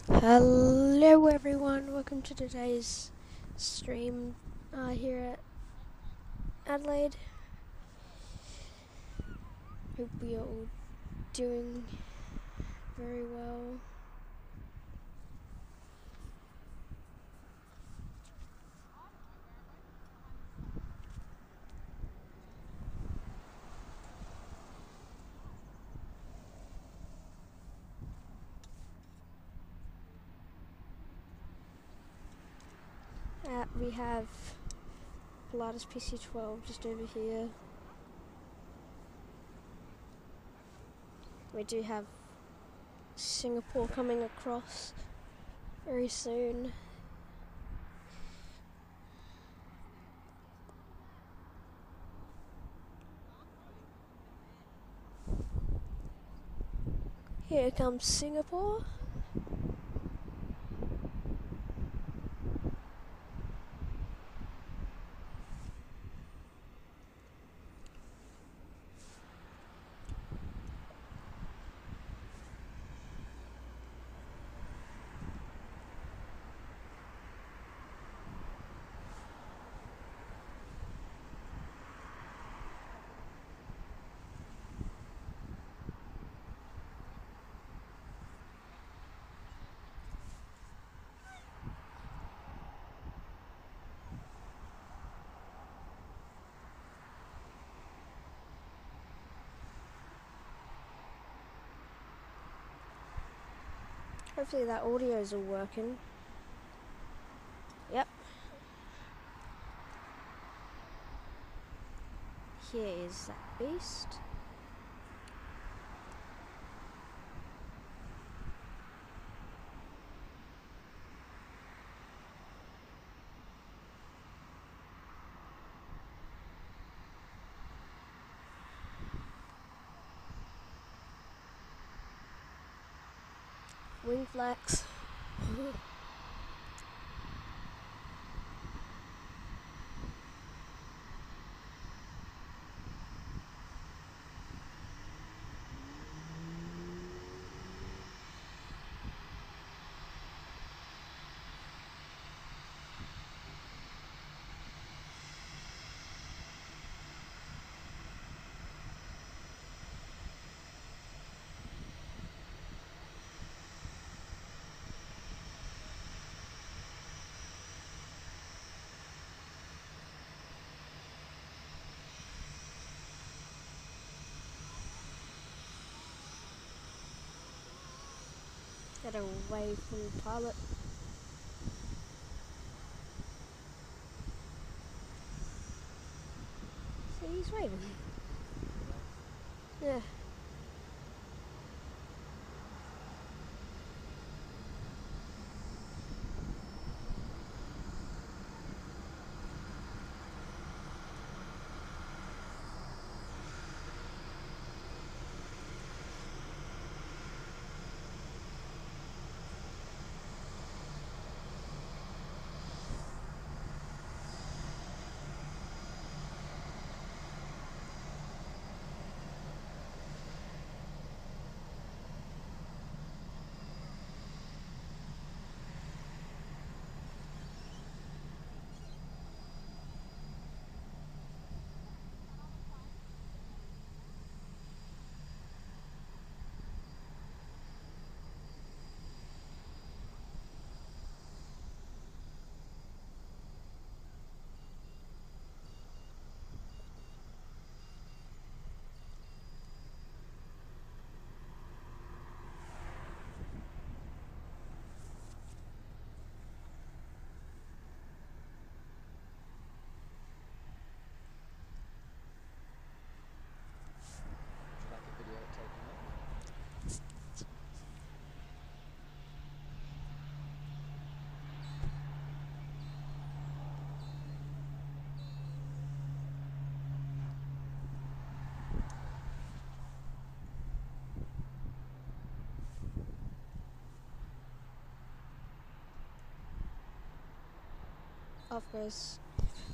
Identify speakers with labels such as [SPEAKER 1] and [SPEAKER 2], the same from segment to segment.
[SPEAKER 1] Hello everyone, welcome to today's stream here at Adelaide. Hope we are all doing very well. We have Pilates PC12 just over here. We do have Singapore coming across very soon. Here comes Singapore. Hopefully that audio is all working. Yep. Here is that beast. Wing flex. Get away from the pilot. See, he's waving. Yeah.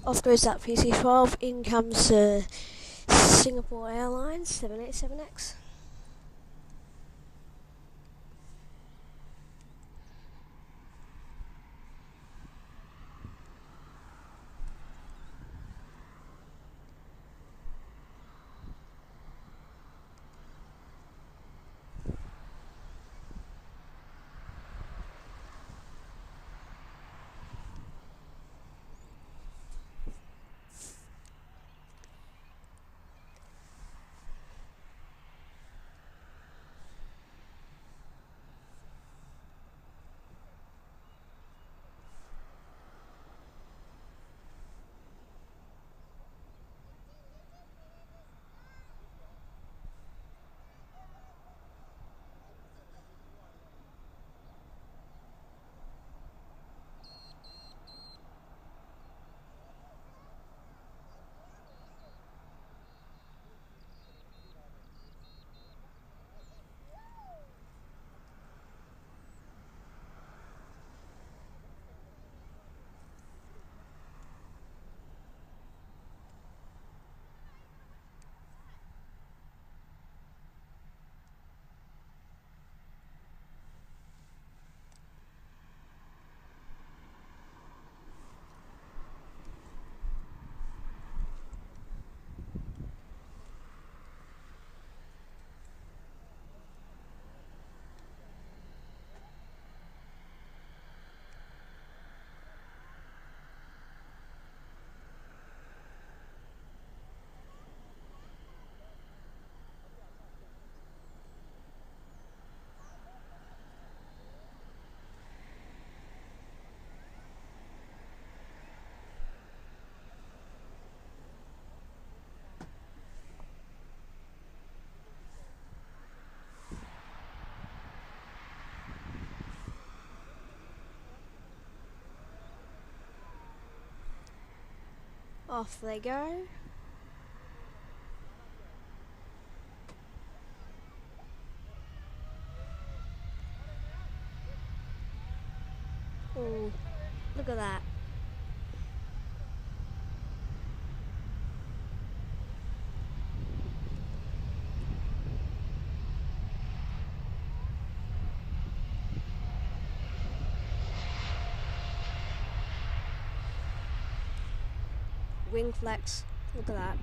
[SPEAKER 1] Off goes that PC12. In comes Singapore Airlines 787X. Off they go. Oh, look at that. Wing flex, look at that.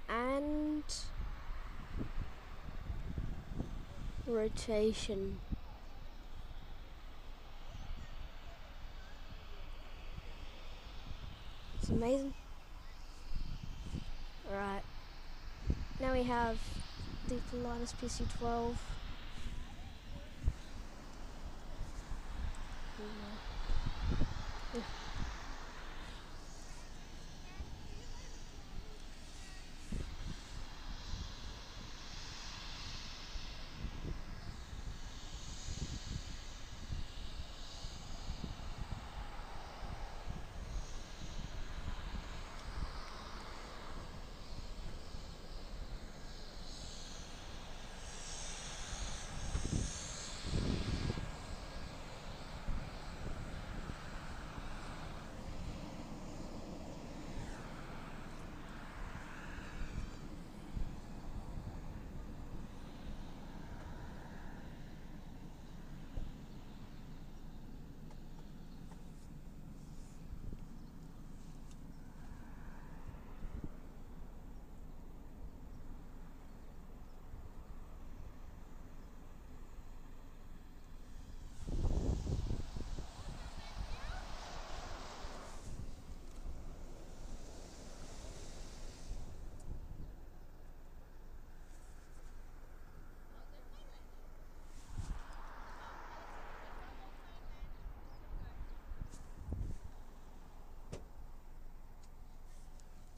[SPEAKER 1] And rotation. It's amazing. Alright. Now we have the Pilatus PC-12.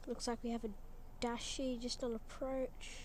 [SPEAKER 1] Looks like we have a Dashi just on approach.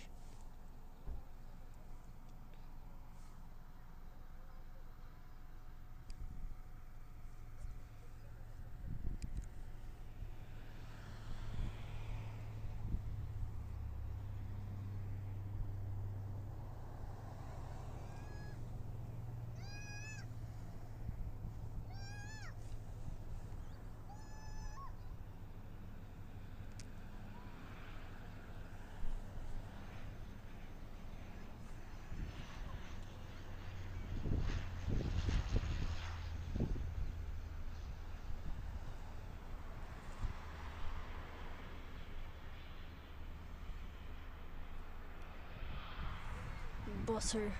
[SPEAKER 1] Butter.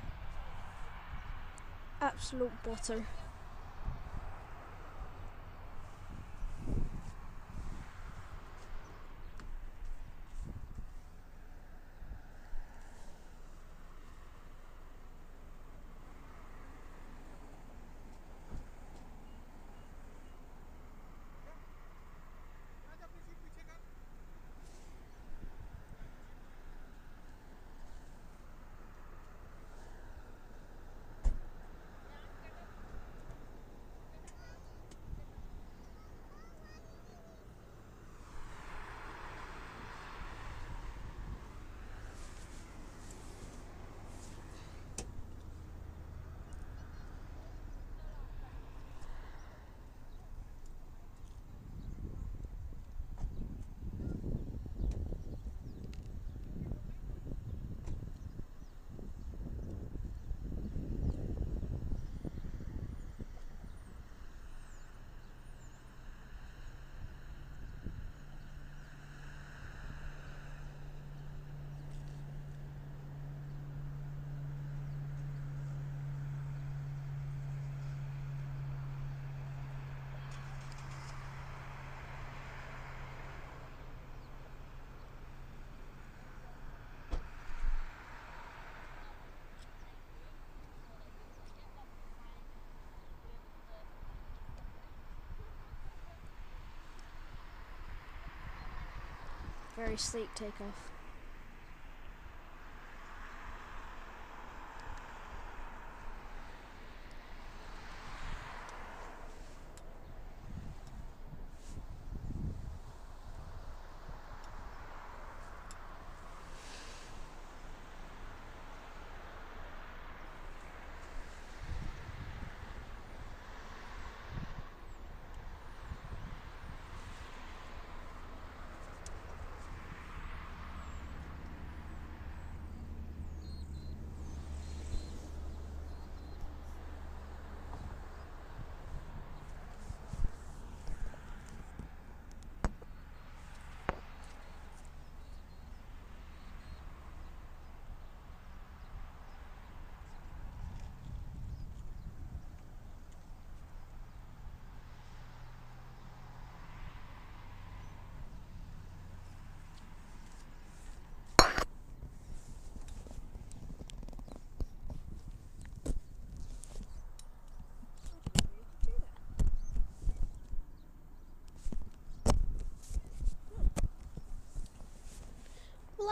[SPEAKER 1] Absolute butter. Very sleek takeoff.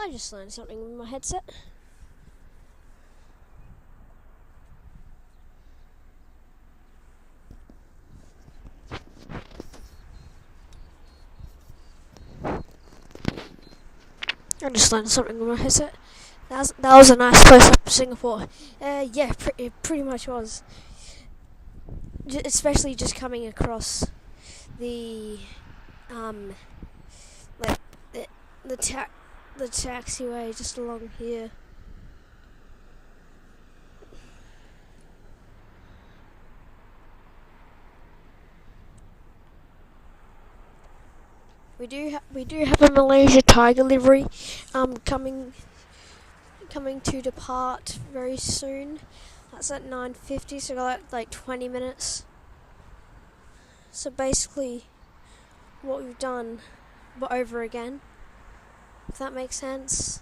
[SPEAKER 1] I just learned something with my headset. I just learned something with my headset. That was a nice place up in Singapore. Yeah, it pretty much was. Especially just coming across the like the taxiway just along here. We do have a Malaysia Tiger livery coming to depart very soon. That's at 9:50, so like 20 minutes. So basically, what we've done, but over again, if that makes sense.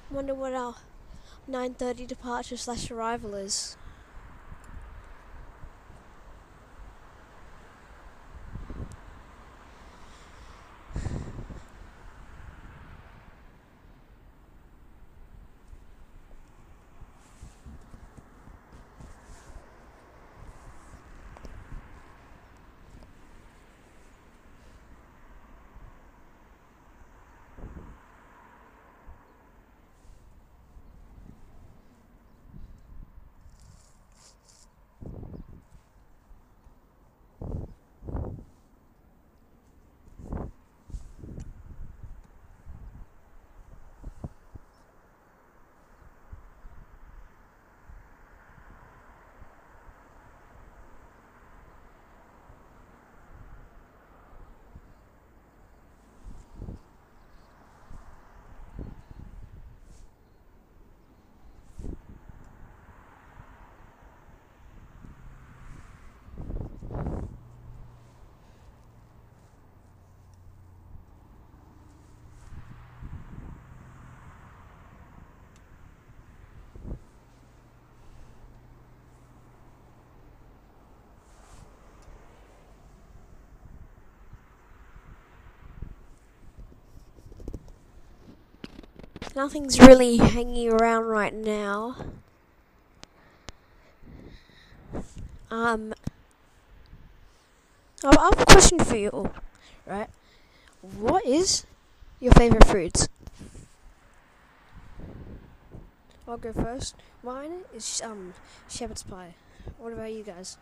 [SPEAKER 1] Wonder what our 9:30 departure / arrival is. Nothing's really hanging around right now. I have a question for you all, right? What is your favourite foods? I'll go first. Mine is shepherd's pie. What about you guys?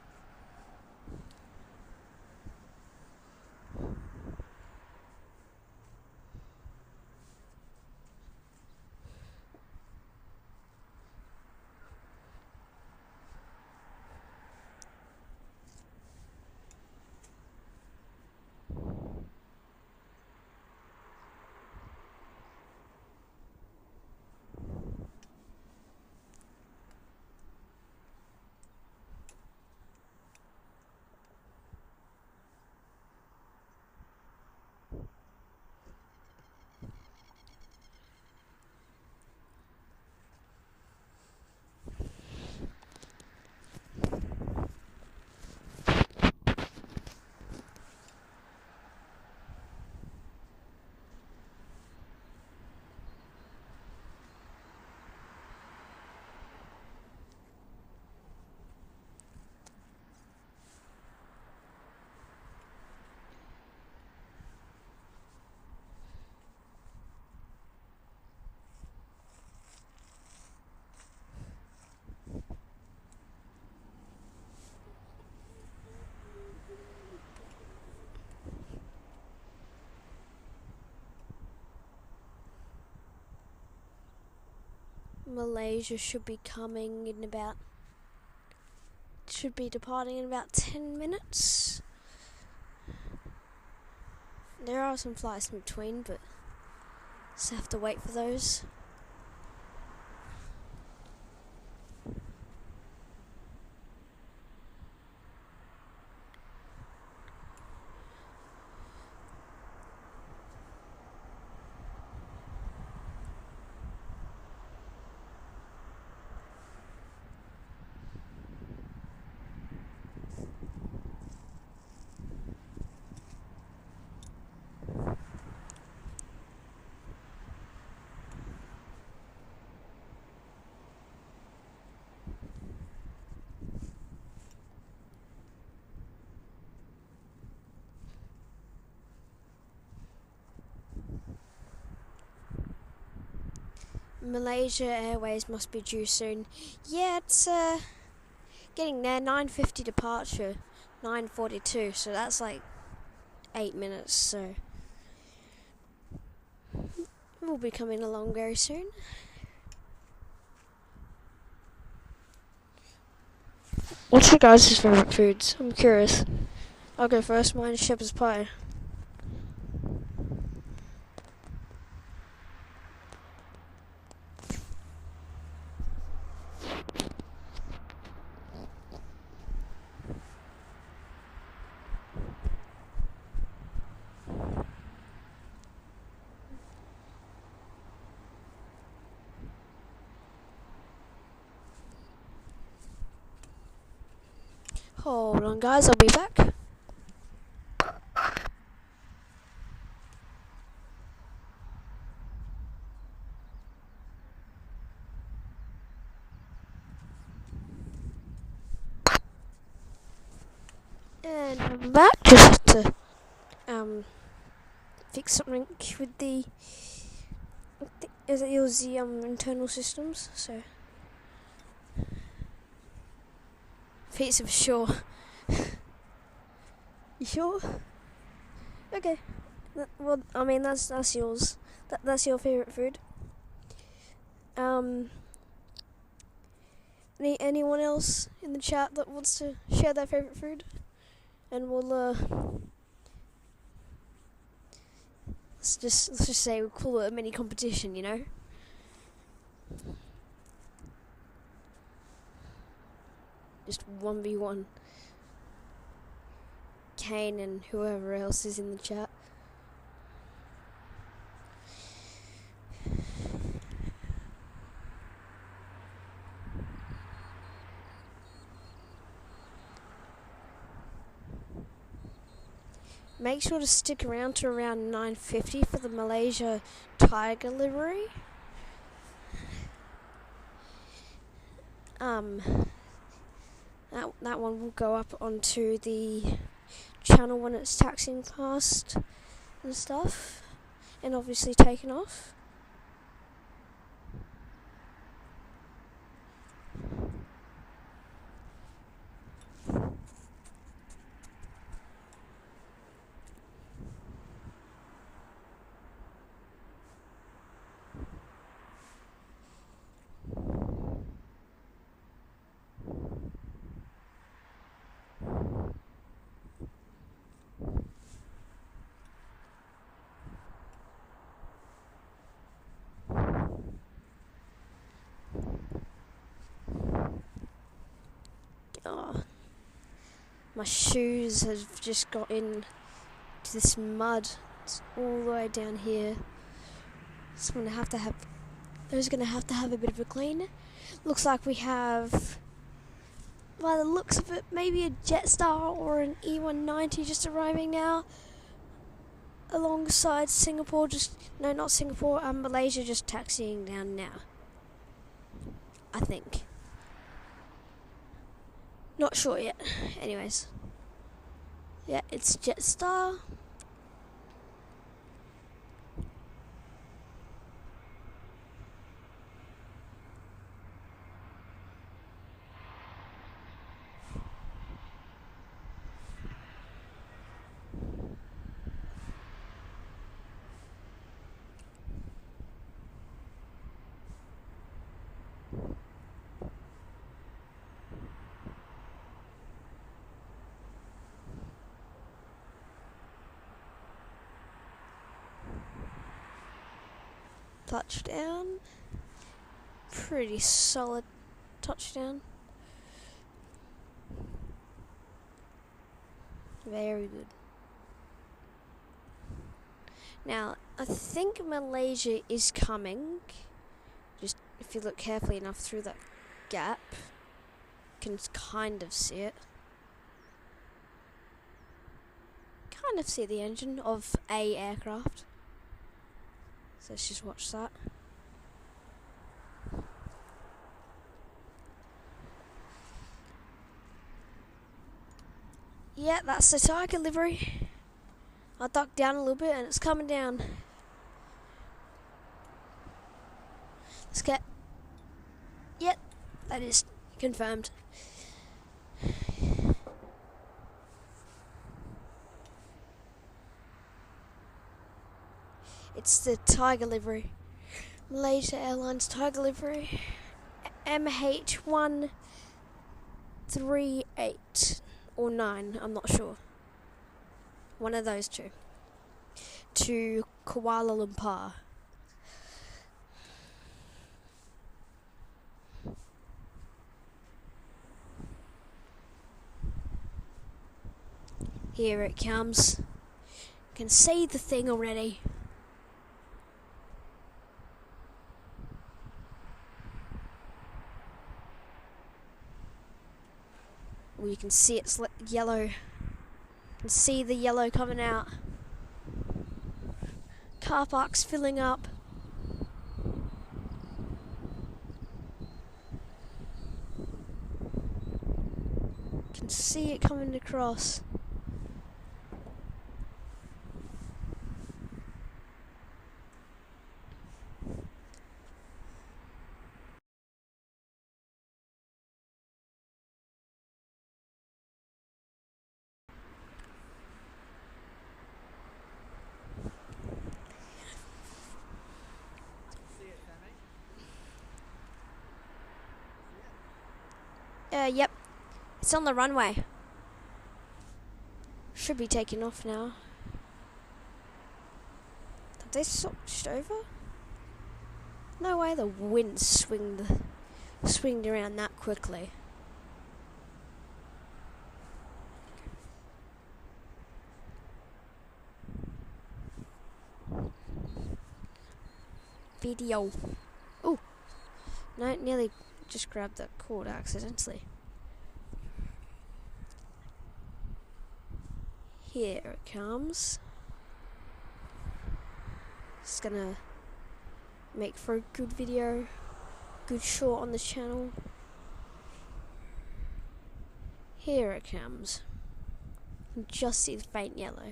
[SPEAKER 1] Malaysia should be departing in about 10 minutes. There are some flights in between, but just have to wait for those. Malaysia Airways must be due soon. Yeah, it's getting there. 9:50 departure, 9:42. So that's like 8 minutes. So we'll be coming along very soon. What's your guys' favourite foods? I'm curious. I'll go first. Mine is shepherd's pie. Hold on, guys. I'll be back. And I'm back just to fix something with the it was the internal systems. So feet for sure. You sure? Okay. Well, I mean that's yours. That's your favourite food. Anyone else in the chat that wants to share their favourite food? And we'll let's just say we'll call it a mini competition, you know? Just 1v1. Kane and whoever else is in the chat. Make sure to stick around to around 9:50 for the Malaysia Tiger livery. That one will go up onto the channel when it's taxiing past and stuff, and obviously taken off. Oh, my shoes have just got into this mud. It's all the way down here. So I'm gonna have to have a bit of a clean. Looks like we have, by the looks of it, maybe a Jetstar or an E190 just arriving now, alongside Singapore. Not Singapore. Malaysia just taxiing down now, I think. Not sure yet. Anyways, yeah, it's Jetstar. Touchdown. Pretty solid touchdown. Very good. Now, I think Malaysia is coming. Just if you look carefully enough through that gap, you can kind of see it. Kind of see the engine of a aircraft. So let's just watch that. Yeah, that's the Tiger livery. I ducked down a little bit and it's coming down. Let's get... Yep, that is confirmed. It's the Tiger livery. Malaysia Airlines Tiger livery. MH138 or 9, I'm not sure. One of those two. To Kuala Lumpur. Here it comes. You can see the thing already. Well, you can see it's yellow. You can see the yellow coming out. Car park's filling up. You can see it coming across. Yep. It's on the runway. Should be taking off now. Have they switched over? No way the wind swinged around that quickly. Video. Oh, no, nearly just grabbed that cord accidentally. Here it comes. It's gonna make for a good video, good short on the channel. Here it comes. You can just see the faint yellow.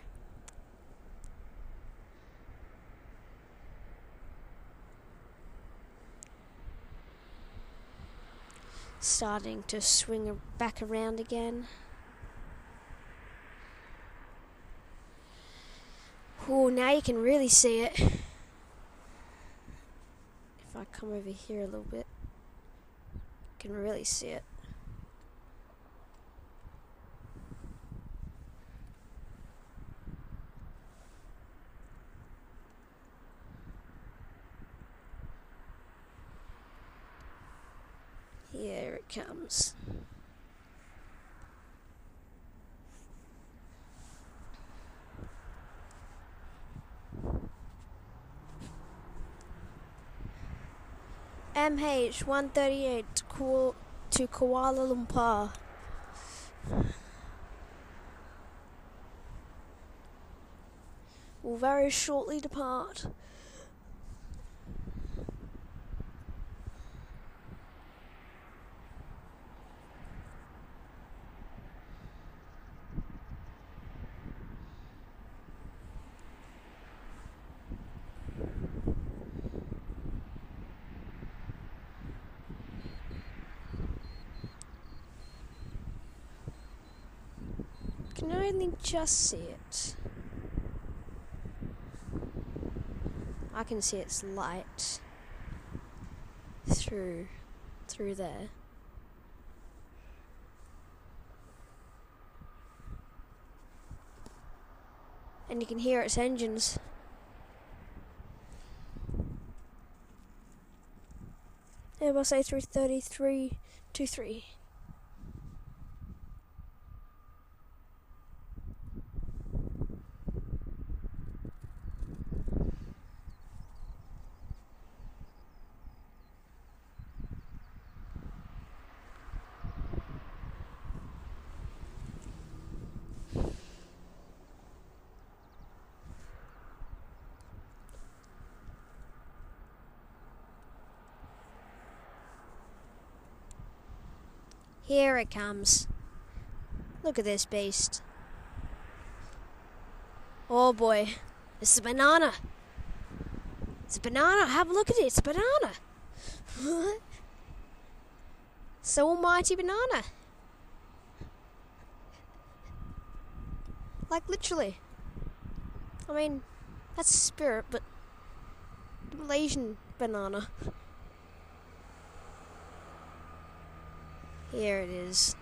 [SPEAKER 1] Starting to swing back around again. Oh, now you can really see it. If I come over here a little bit, you can really see it. Here it comes. MH138 to Kuala Lumpur. Will very shortly depart. Can only just see it. I can see its light through there. And you can hear its engines. Airbus A330-323. Here it comes. Look at this beast. Oh boy, it's a banana. It's a banana. Have a look at it. It's a banana. So almighty banana. Like literally. I mean, that's a spirit, but the Malaysian banana. Here it is.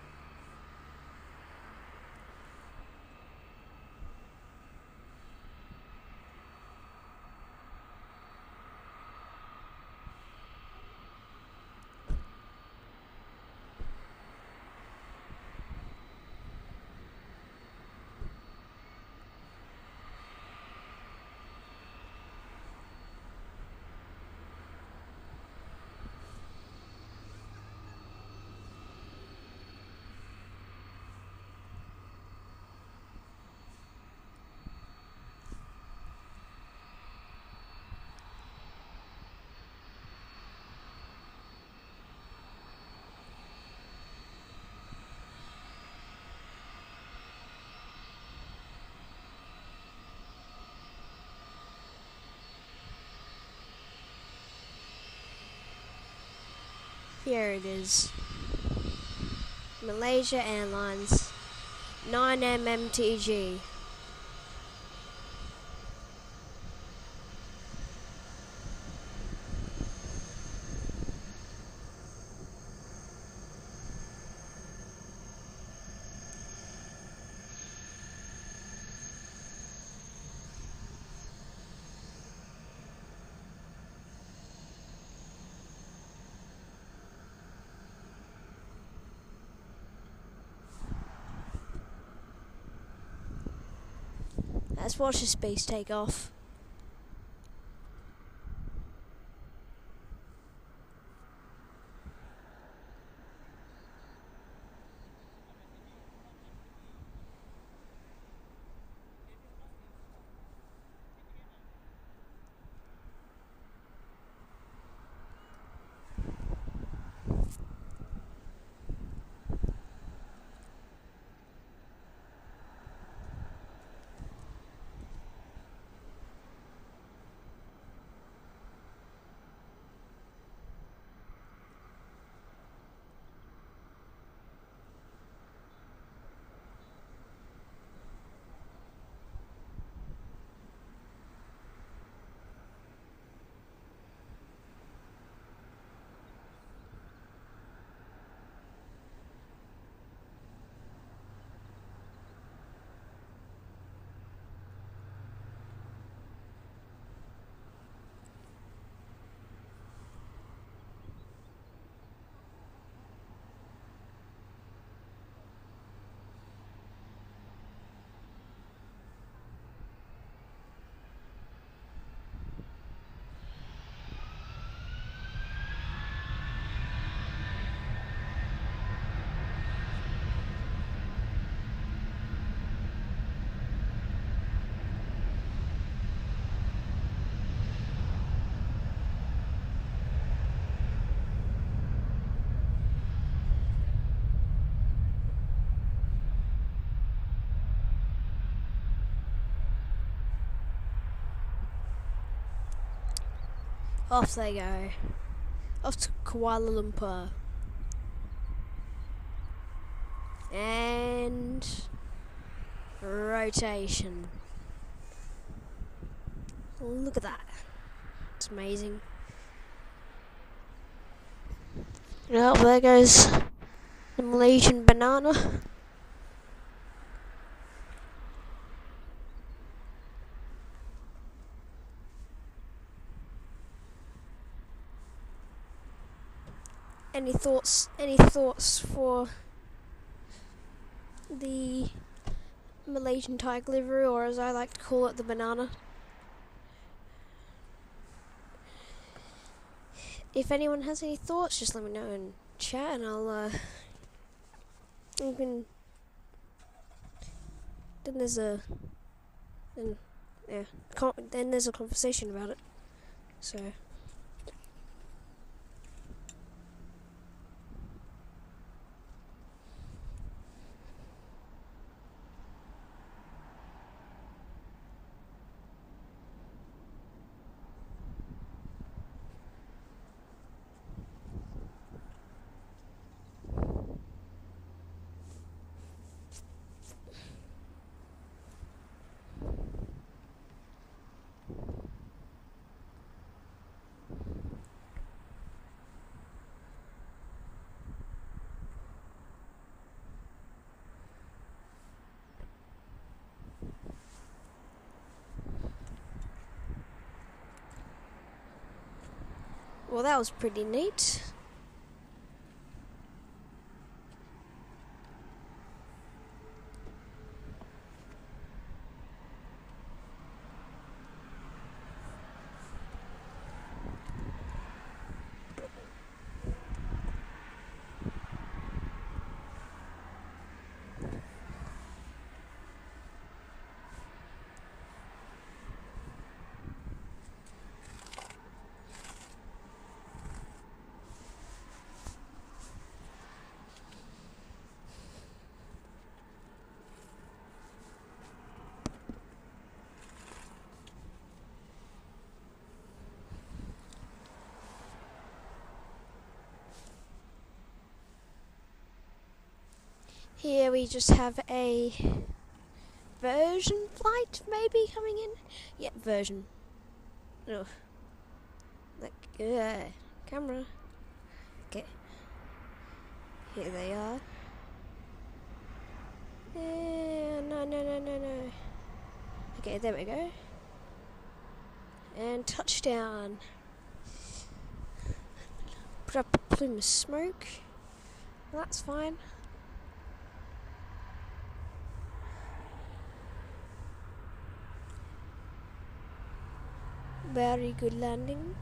[SPEAKER 1] Here it is. Malaysia Airlines 9mmTG. Let's watch the space take off. Off they go. Off to Kuala Lumpur. And rotation. Look at that. It's amazing. Well, there goes the Malaysian banana. Any thoughts for the Malaysian tiger livery, or as I like to call it, the banana? If anyone has any thoughts, just let me know in chat, and I'll you can. Then there's a then there's a conversation about it. So. Well, that was pretty neat. Here we just have a version flight maybe coming in. Yeah, version. Ugh. Like, camera. Okay. Here they are. No. Okay, there we go. And touchdown. Put up a plume of smoke. That's fine. Very good landing.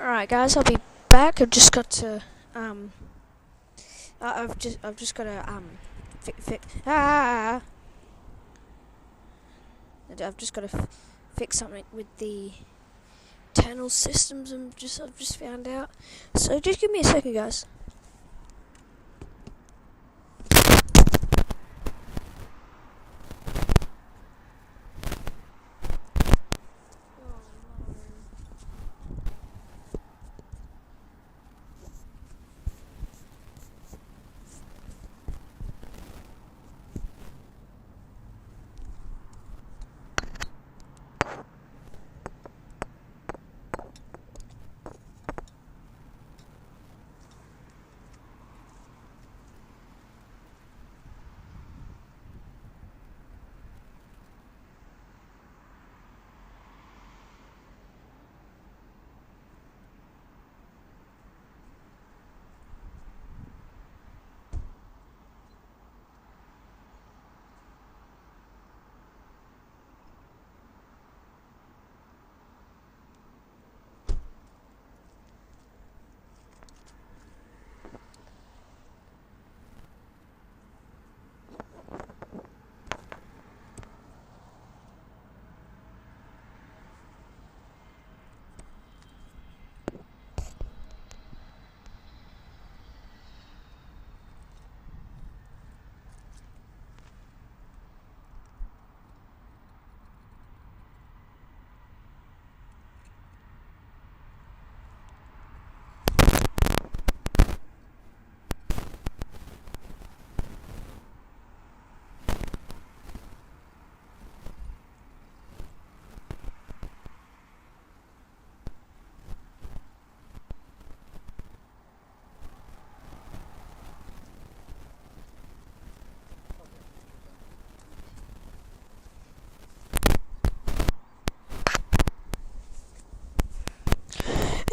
[SPEAKER 1] Alright guys, I'll be back. I've just got to I've just got to I've just got to fix something with the tunnel systems. I've just found out. So just give me a second, guys.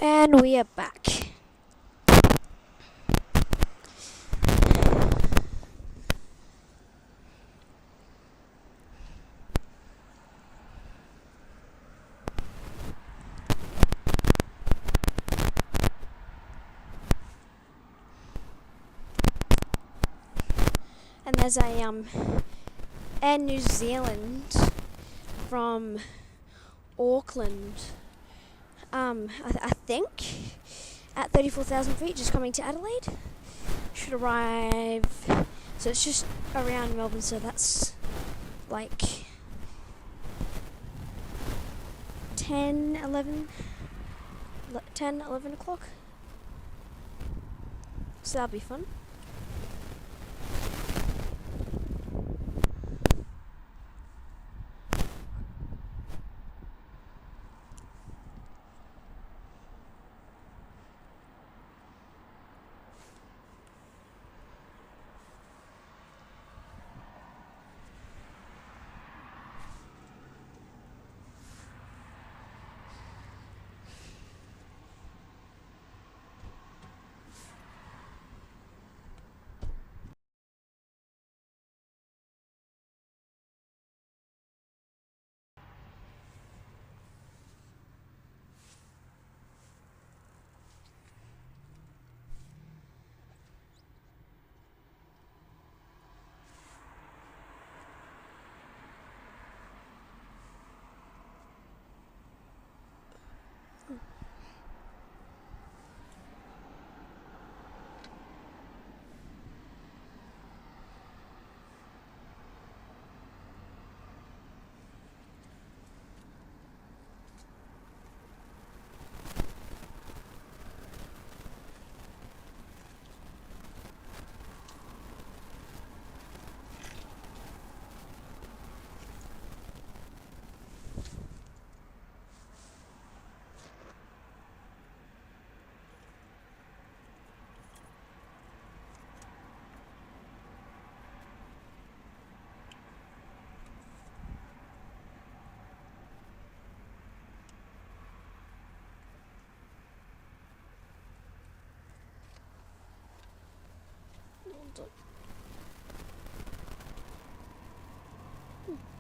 [SPEAKER 1] And we are back. And there's a Air New Zealand from Auckland. I think at 34,000 feet, just coming to Adelaide. Should arrive. So it's just around Melbourne. So that's like 10, 11 o'clock. So that'll be fun.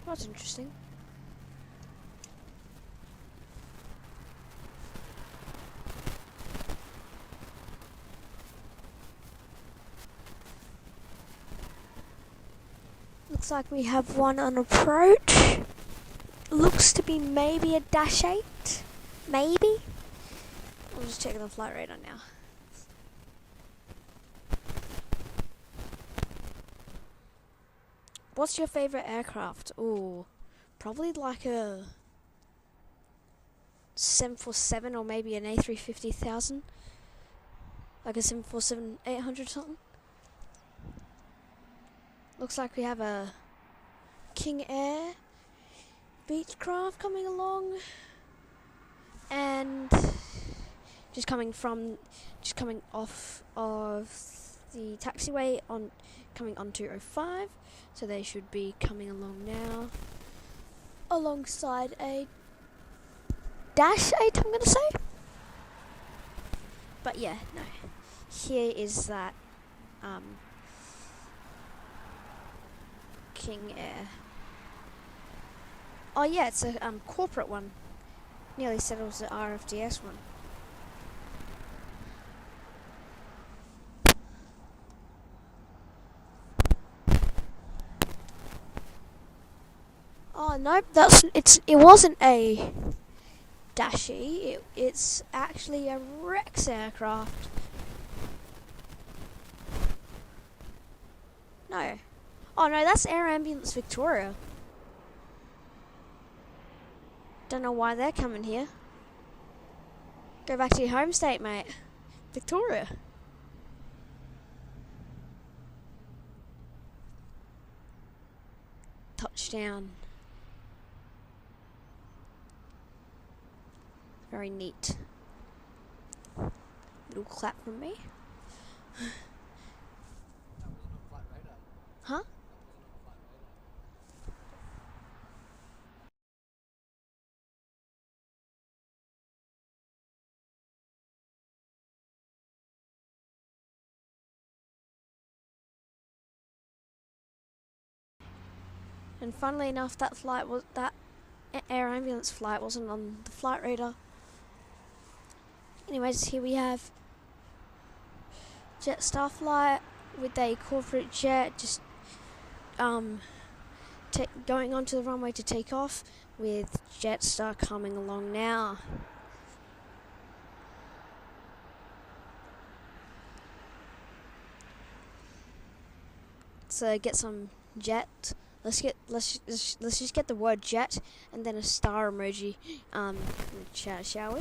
[SPEAKER 1] That's interesting. Looks like we have one on approach. Looks to be maybe a Dash 8. Maybe? I'm just checking the flight radar now. What's your favourite aircraft? Ooh, probably like a 747 or maybe an A350,000. Like a 747-800 something. Looks like we have a King Air Beechcraft coming along, and just coming off of the taxiway coming on 205, so they should be coming along now, alongside a Dash 8, I'm gonna say. But yeah, no. Here is that King Air. Oh yeah, it's a corporate one. Nearly said it was the RFDS one. Oh nope, it wasn't a Dashy. It's actually a Rex aircraft. No. Oh no, that's Air Ambulance Victoria. Don't know why they're coming here. Go back to your home state, mate. Victoria. Touchdown. Very neat. Little clap from me. Huh? And funnily enough, that air ambulance flight wasn't on the flight radar. Anyways, here we have Jetstar flight with a corporate jet just going onto the runway to take off, with Jetstar coming along now. So get some jet. Let's just get the word jet and then a star emoji in the chat, shall we?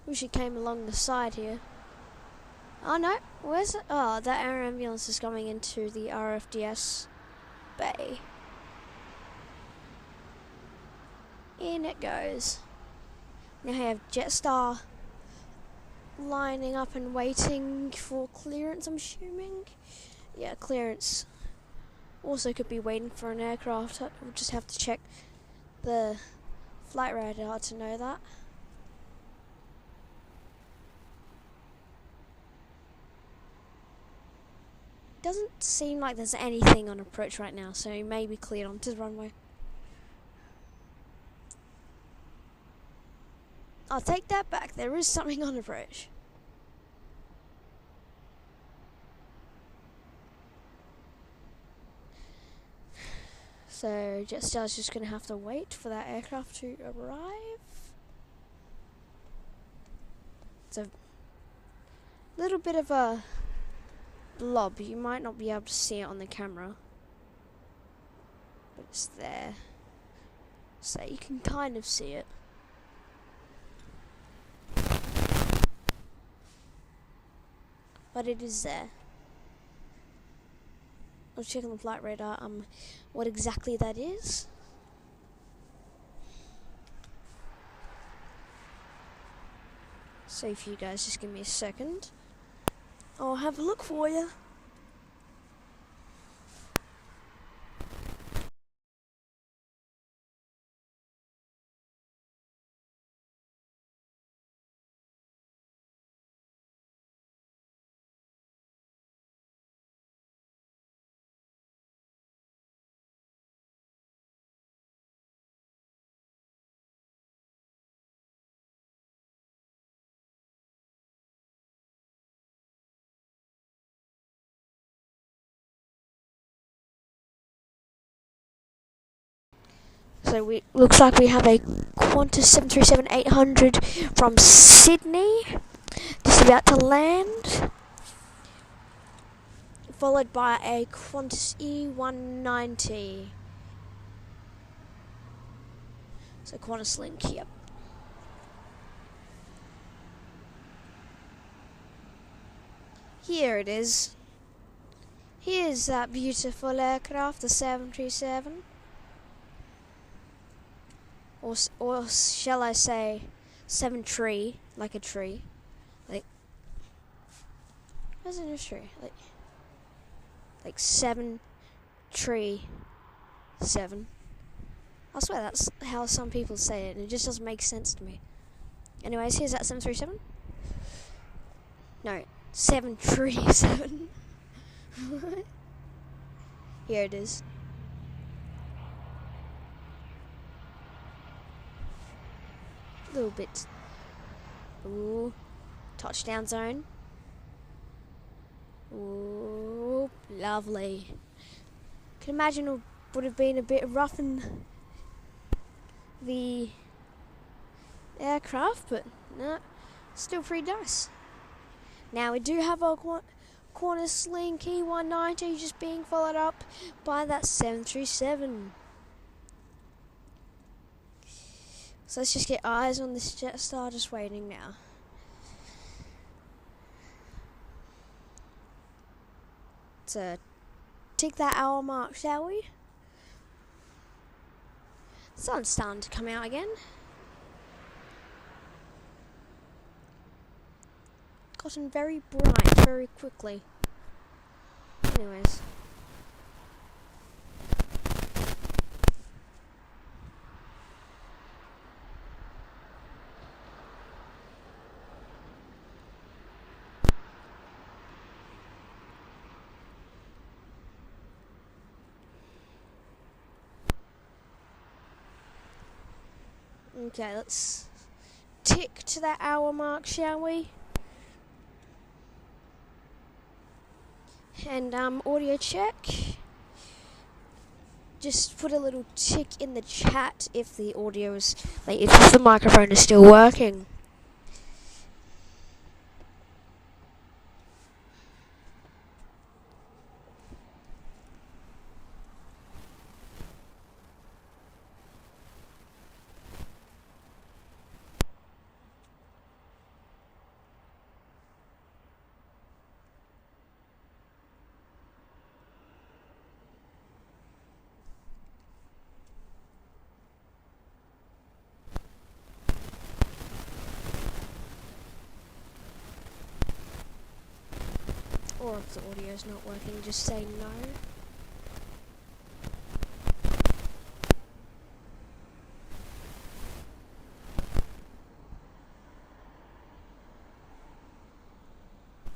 [SPEAKER 1] Wish it came along the side here. Oh no, where's it? Oh, that air ambulance is coming into the RFDS bay. In it goes. Now I have Jetstar lining up and waiting for clearance, I'm assuming. Yeah, clearance. Also could be waiting for an aircraft. We'll just have to check the flight radar to know that. Doesn't seem like there's anything on approach right now, so he may be cleared onto the runway. I'll take that back. There is something on approach. So Jetstar's just going to have to wait for that aircraft to arrive. It's a little bit of a blob. You might not be able to see it on the camera, but it's there. So you can kind of see it. But it is there. I'll check on the flight radar what exactly that is. So if you guys just give me a second, I'll have a look for you. So we looks like we have a Qantas 737-800 from Sydney, just about to land, followed by a Qantas E190. So Qantas Link, yep. Here it is. Here's that beautiful aircraft, the 737. Or shall I say, 7 tree, like a tree. Like, where's a tree? Like 7 tree, 7. I swear that's how some people say it, and it just doesn't make sense to me. Anyways, here's that 737. No, 737. Here it is. A little bit. Ooh, touchdown zone. Ooh, lovely. Can imagine it would have been a bit rough in the aircraft, but no, still pretty nice. Now we do have our Qantas Link E190 just being followed up by that 737. So let's just get eyes on this Jetstar, just waiting now. So tick that hour mark, shall we? Sun's starting to come out again. Gotten very bright very quickly. Anyways. Okay, let's tick to that hour mark, shall we? And audio check. Just put a little tick in the chat if the audio is, like, if the microphone is still working. Or if the audio's not working, just say no.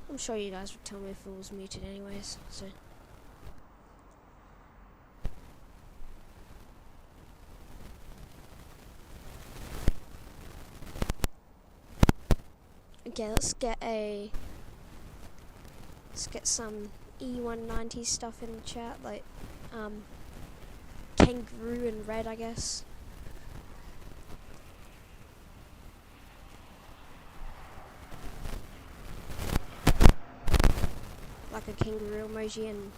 [SPEAKER 1] I'm sure you guys would tell me if it was muted anyways, so. Okay, let's get some E190 stuff in the chat, like kangaroo and red, I guess. Like a kangaroo emoji and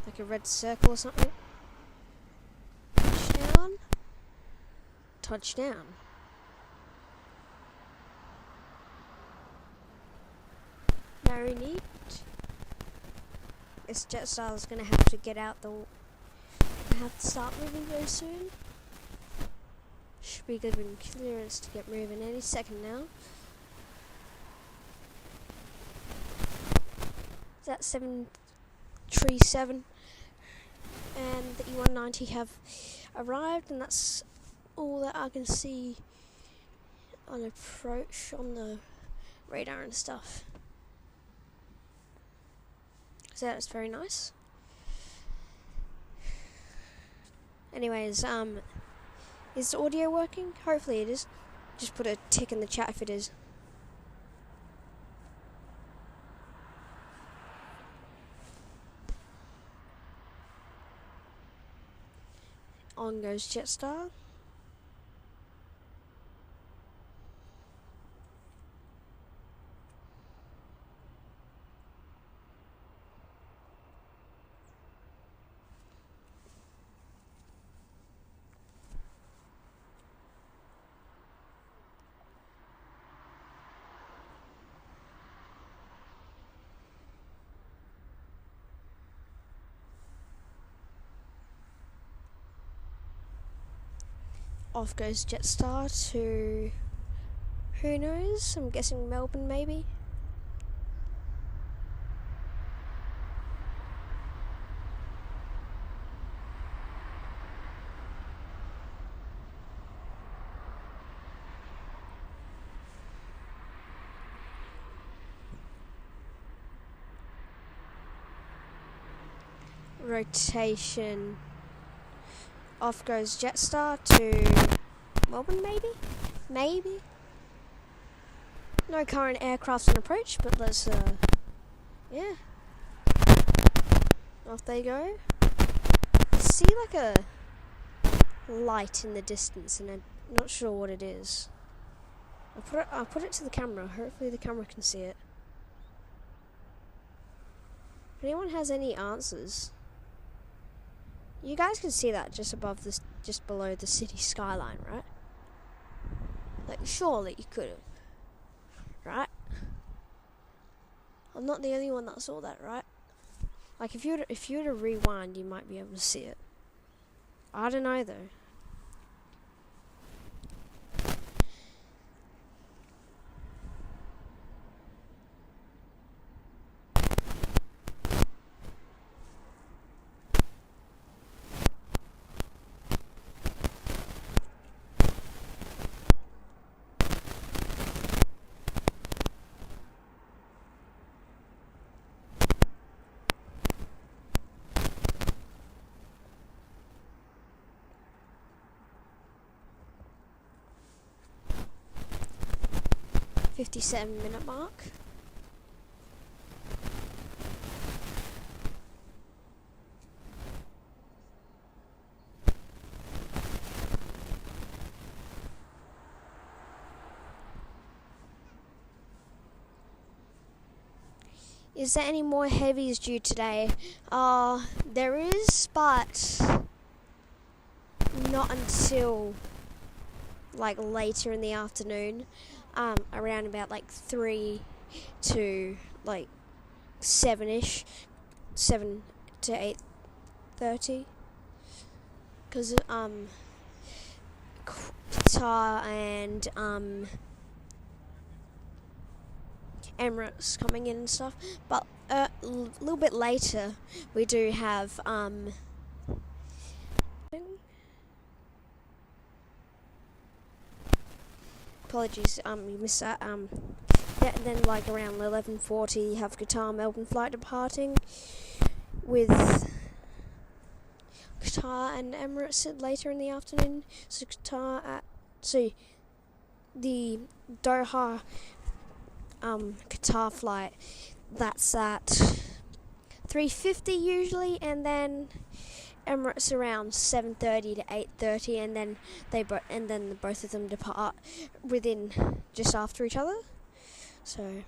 [SPEAKER 1] like a red circle or something. Touchdown. Touchdown. Very neat. This Jetstar is going to have to get out have to start moving very soon. Should be given clearance to get moving any second now. That 737 and the E190 have arrived, and that's all that I can see on approach on the radar and stuff. So that's very nice. Anyways, is the audio working? Hopefully it is. Just put a tick in the chat if it is. On goes Jetstar. off goes Jetstar to, who knows, I'm guessing Melbourne maybe. Rotation. Off goes Jetstar to Melbourne maybe? Maybe? No current aircrafts in approach, but let's, yeah. Off they go. I see like a light in the distance and I'm not sure what it is. I'll put it to the camera, hopefully the camera can see it. If anyone has any answers, you guys can see that just above this, just below the city skyline, right? Like, surely you could have, right? I'm not the only one that saw that, right? Like, if you were to rewind, you might be able to see it. I don't know though. .57-minute mark. Is there any more heavies due today? There is, but not until like later in the afternoon. Around about like 3 to like 7ish, 7 to 8:30. Because Qatar and Emirates coming in and stuff. But a little bit later, we do have apologies, you missed that. Then like around 11:40, you have Qatar Melbourne flight departing with Qatar and Emirates later in the afternoon. So the Doha Qatar flight, that's at 3:50 usually, and then Emirates around 7:30 to 8:30, and then both of them depart within just after each other. So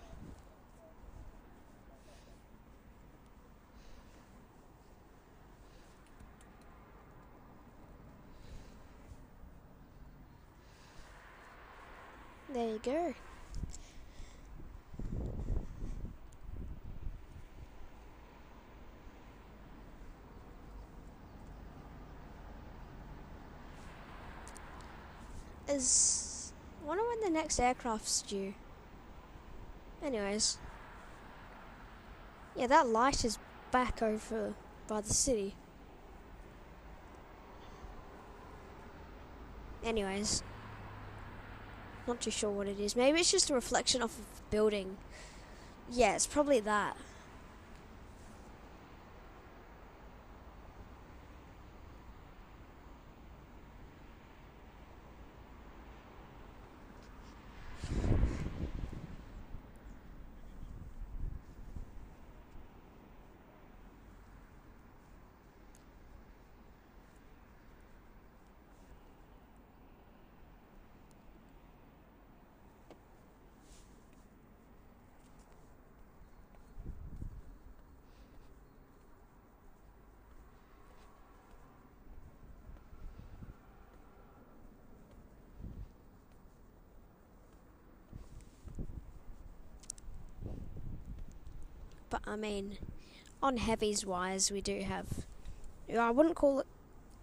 [SPEAKER 1] there you go. Wonder when the next aircraft's due. Anyways, yeah, that light is back over by the city. Anyways, not too sure what it is. Maybe it's just a reflection off of the building. Yeah, it's probably that. But I mean, on heavies wise, we do have. I wouldn't call it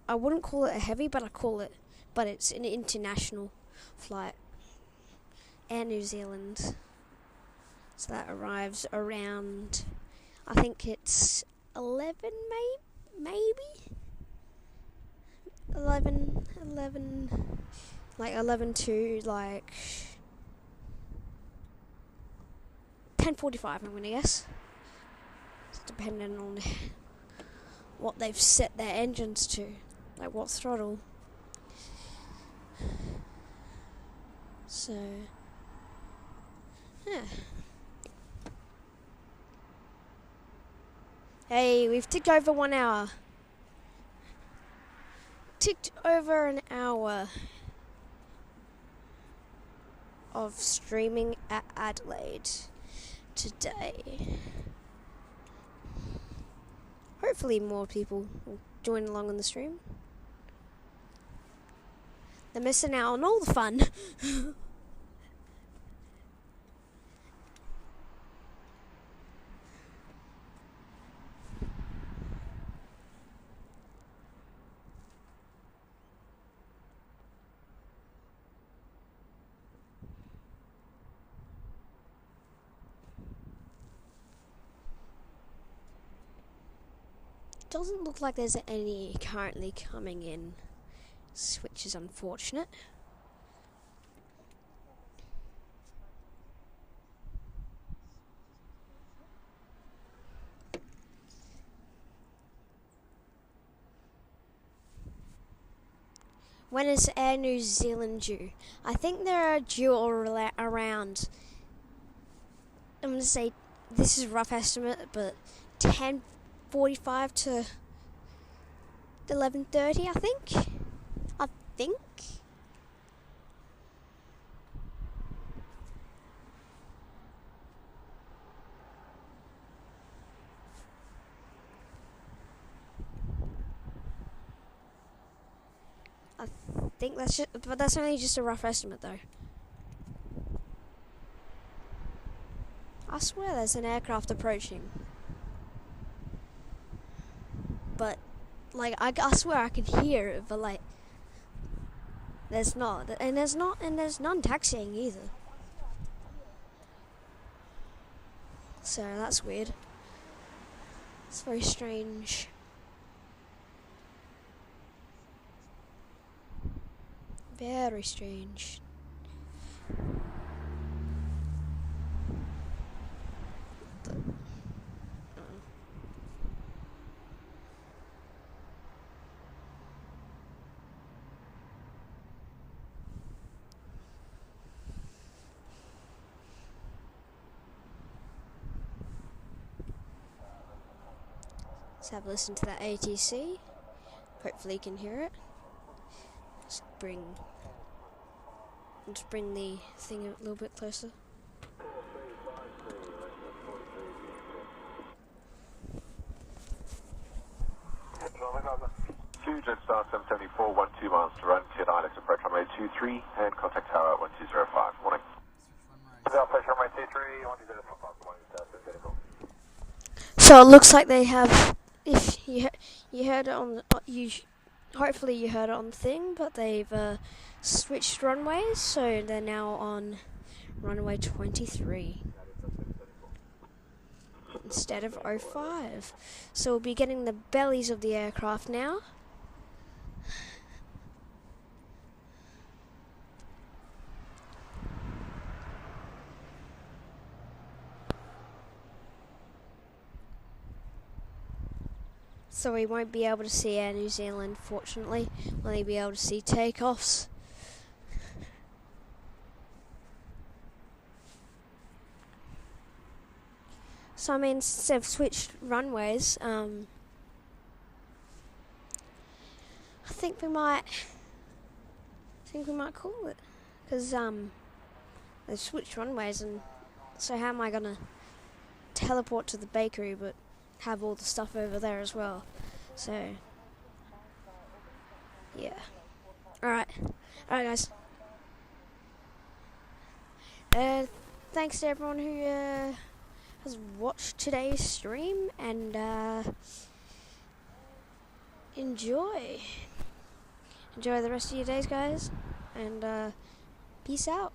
[SPEAKER 1] a heavy, but I call it but it's an international flight. Air New Zealand. So that arrives around, I think it's 11 maybe? 11, like 11 to like 10:45 I'm going to guess. It's depending on what they've set their engines to, like what throttle. So, yeah. Hey, we've ticked over 1 hour. Ticked over an hour of streaming at Adelaide today. Hopefully more people will join along on the stream. They're missing out on all the fun. Doesn't look like there's any currently coming in, which is unfortunate. When is Air New Zealand due? I think they're due around, I'm going to say, this is a rough estimate, but 10:45 to 11:30, I think. I think that's just, but that's only just a rough estimate though. I swear there's an aircraft approaching. But, like, I swear I can hear it, but, like, there's not. And there's none taxiing either. So, that's weird. It's very strange. Very strange. Let's have a listen to that ATC. Hopefully you can hear it. Just bring the thing a little bit closer.
[SPEAKER 2] Jetstar 774, 12 miles to run, cleared ILS approach runway 23 and contact tower 1205. Morning.
[SPEAKER 1] So it looks like they have, if you heard it on hopefully you heard it on the thing, but they've switched runways, so they're now on runway 23 instead of 05. So we'll be getting the bellies of the aircraft now. So we won't be able to see Air New Zealand, fortunately. We'll only be able to see takeoffs. So I mean, since they've switched runways, I think we might call it, because they've switched runways, and so how am I gonna teleport to the bakery but have all the stuff over there as well? So yeah. Alright guys. Thanks to everyone who has watched today's stream, and enjoy. enjoy the rest of your days, guys, and peace out.